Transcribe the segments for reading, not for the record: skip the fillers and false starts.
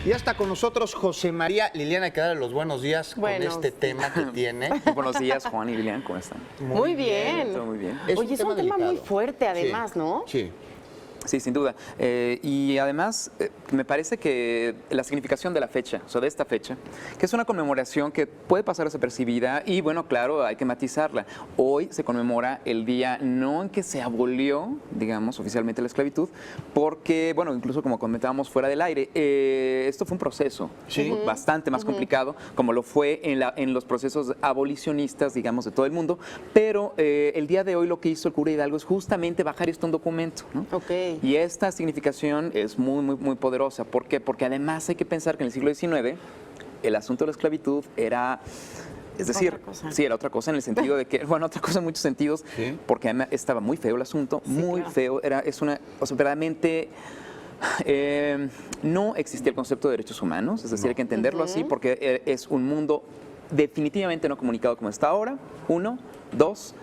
Ya está con nosotros José María. Liliana, hay que darle los buenos días con este tema que tiene. Buenos días, Juan y Liliana, ¿cómo están? Muy bien. Todo muy bien. Oye, es un tema muy fuerte además, Sí, ¿no? Sí. Sí, sin duda. Y además, me parece que la significación de la fecha, o sea, de esta fecha, que es una conmemoración que puede pasar desapercibida y, bueno, claro, hay que matizarla. Hoy se conmemora el día no en que se abolió, digamos, oficialmente la esclavitud, porque, bueno, incluso como comentábamos fuera del aire, esto fue un proceso bastante más complicado, como lo fue en los procesos abolicionistas, digamos, de todo el mundo, pero el día de hoy lo que hizo el cura Hidalgo es justamente bajar esto a un documento, ¿no? Ok. Y esta significación es muy poderosa. ¿Por qué? Porque además hay que pensar que en el siglo XIX el asunto de la esclavitud era, es decir, sí, era otra cosa en el sentido de que, bueno, otra cosa en muchos sentidos, porque además estaba muy feo el asunto, muy feo, o sea, verdaderamente no existía el concepto de derechos humanos, es decir, hay que entenderlo así porque es un mundo definitivamente no comunicado como está ahora, uno, dos,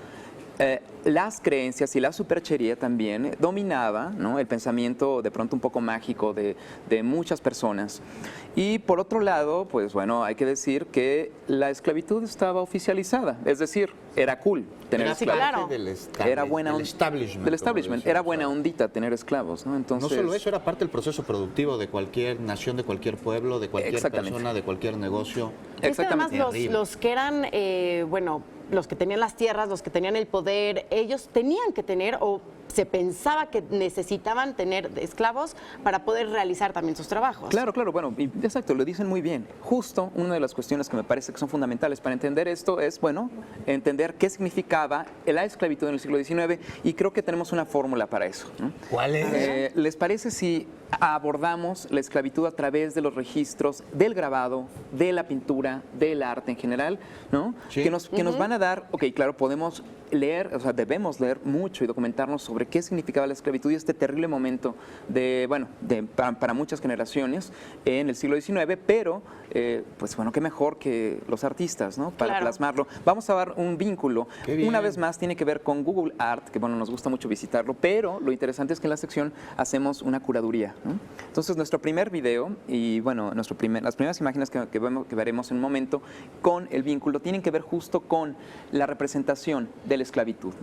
las creencias y la superchería también dominaba, ¿no?, el pensamiento de pronto un poco mágico de muchas personas. Y por otro lado, pues bueno, hay que decir que la esclavitud estaba oficializada, es decir, era cool tener esclavos. Claro. Era buena del establishment. Del establishment, era buena ondita tener esclavos, ¿no? Entonces, no solo eso, era parte del proceso productivo de cualquier nación, de cualquier pueblo, de cualquier persona, de cualquier negocio. Es que además los que eran, bueno, los que tenían las tierras, los que tenían el poder, ellos tenían que tener o se pensaba que necesitaban tener esclavos para poder realizar también sus trabajos. Claro, bueno, exacto, lo dicen muy bien. Justo una de las cuestiones que me parece que son fundamentales para entender esto es, bueno, entender qué significaba la esclavitud en el siglo XIX y creo que tenemos una fórmula para eso, ¿no? ¿Cuál es? ¿Les parece si abordamos la esclavitud a través de los registros del grabado, de la pintura, del arte en general, ¿no? Sí. Que nos van a dar, ok, claro, podemos leer, o sea, debemos leer mucho y documentarnos sobre qué significaba la esclavitud y este terrible momento para muchas generaciones en el siglo XIX, pero, pues bueno, qué mejor que los artistas, ¿no?, para plasmarlo. Vamos a dar un vínculo. Una vez más tiene que ver con Google Art, que bueno, nos gusta mucho visitarlo, pero lo interesante es que en la sección hacemos una curaduría, ¿no? Entonces, nuestro primer video y bueno, las primeras imágenes que veremos en un momento con el vínculo tienen que ver justo con la representación de la esclavitud.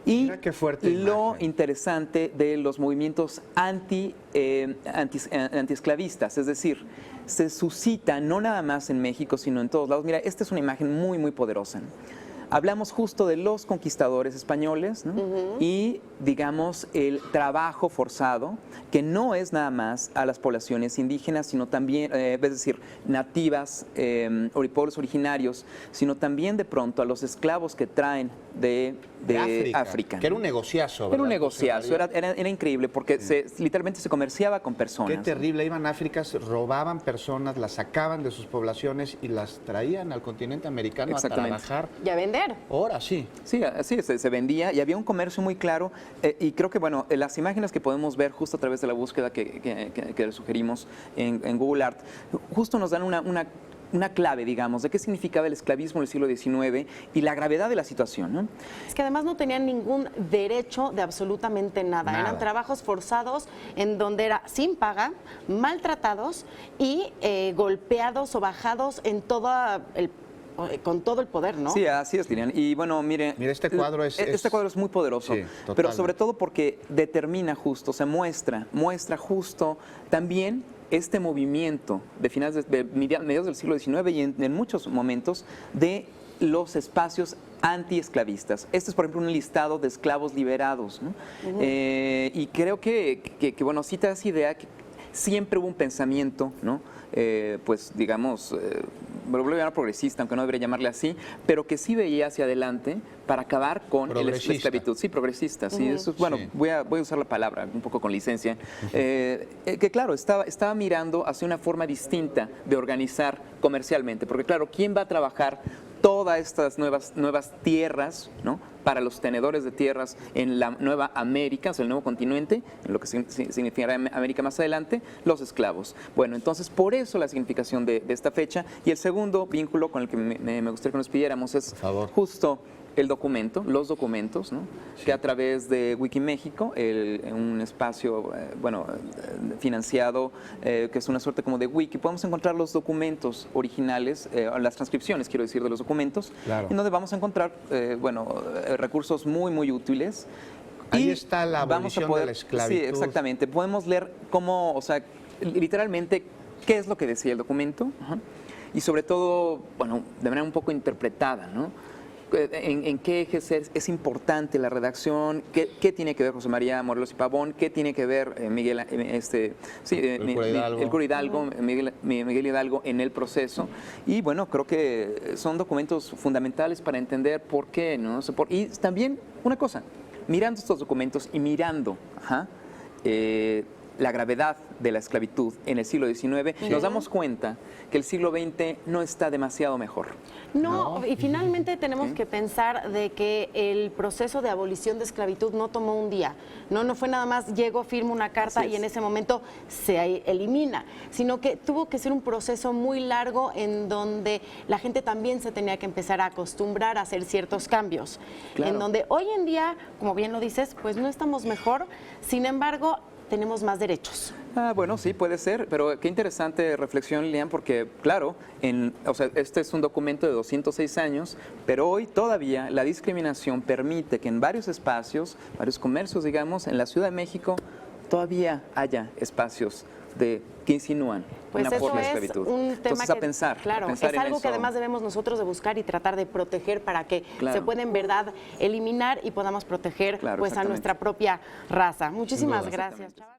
Y mira qué fuerte lo imagen. interesante de los movimientos antiesclavistas, es decir, se suscita no nada más en México, sino en todos lados. Mira, esta es una imagen muy poderosa. Hablamos justo de los conquistadores españoles, ¿no? Y, digamos, el trabajo forzado, que no es nada más a las poblaciones indígenas, sino también, es decir, nativas, pueblos originarios, sino también de pronto a los esclavos que traen de África. Que era un negociazo, ¿verdad? Era un negociazo, era increíble porque literalmente se comerciaba con personas. Qué terrible, iban a África, robaban personas, las sacaban de sus poblaciones y las traían al continente americano a trabajar. Y a vender. Ahora sí. Sí, así se vendía y había un comercio muy claro y creo que, bueno, las imágenes que podemos ver justo a través de la búsqueda que sugerimos en Google Art, justo nos dan una clave, digamos, de qué significaba el esclavismo en el siglo XIX y la gravedad de la situación, ¿no? Es que además no tenían ningún derecho de absolutamente nada. Eran trabajos forzados en donde era sin paga, maltratados y golpeados o bajados en con todo el poder, ¿no? Sí, así es, Lilian. Y bueno, mire, este cuadro este cuadro es muy poderoso, pero sobre todo porque determina justo, se muestra justo también este movimiento de finales de mediados del siglo XIX y en muchos momentos de los espacios antiesclavistas. Este es, por ejemplo, un listado de esclavos liberados, ¿no? Y creo que, bueno, sí te da esa idea que siempre hubo un pensamiento, ¿no? Pues, digamos, me voy a llamar progresista, aunque no debería llamarle así, pero que sí veía hacia adelante para acabar con la esclavitud. Sí, progresista, sí. Eso, bueno, voy a usar la palabra un poco con licencia. Que claro, estaba mirando hacia una forma distinta de organizar comercialmente, porque claro, ¿quién va a trabajar todas estas nuevas tierras, ¿no?, para los tenedores de tierras en la Nueva América, o sea, el nuevo continente, en lo que significará América más adelante? Los esclavos. Bueno, entonces, por eso la significación de esta fecha. Y el segundo vínculo con el que me gustaría que nos pidiéramos es justo los documentos, ¿no? Sí. Que a través de Wikiméxico, un espacio financiado, que es una suerte como de wiki, podemos encontrar los documentos originales, las transcripciones, quiero decir, de los documentos, Claro. en donde vamos a encontrar recursos muy, muy útiles. Ahí Y está la abolición de la esclavitud. Sí, exactamente. Podemos leer cómo, o sea, literalmente, qué es lo que decía el documento. Ajá. Y sobre todo, bueno, de manera un poco interpretada, ¿no? En qué ejes es importante la redacción, qué tiene que ver José María Morelos y Pavón, qué tiene que ver el cura Hidalgo, Miguel Hidalgo en el proceso. Y bueno, creo que son documentos fundamentales para entender por qué, ¿no? Y también, una cosa, mirando estos documentos y mirando la gravedad de la esclavitud en el siglo XIX, nos damos cuenta que el siglo XX no está demasiado mejor. No, y finalmente tenemos que pensar de que el proceso de abolición de esclavitud no tomó un día. No fue nada más llego, firmo una carta y en ese momento se elimina, sino que tuvo que ser un proceso muy largo en donde la gente también se tenía que empezar a acostumbrar a hacer ciertos cambios. Claro. En donde hoy en día, como bien lo dices, pues no estamos mejor, sin embargo, tenemos más derechos. Bueno, sí, puede ser, pero qué interesante reflexión, Lilian, porque claro, este es un documento de 206 años, pero hoy todavía la discriminación permite que en varios espacios, varios comercios, digamos, en la Ciudad de México, todavía haya espacios que insinúan pues una forma de es esclavitud. un tema Entonces, a pensar. Claro, a pensar es algo en que eso. además debemos nosotros de buscar y tratar de proteger para que Claro. se pueda en verdad eliminar y podamos proteger Claro, pues a exactamente. nuestra propia raza. Muchísimas duda. gracias, Exactamente. Chava.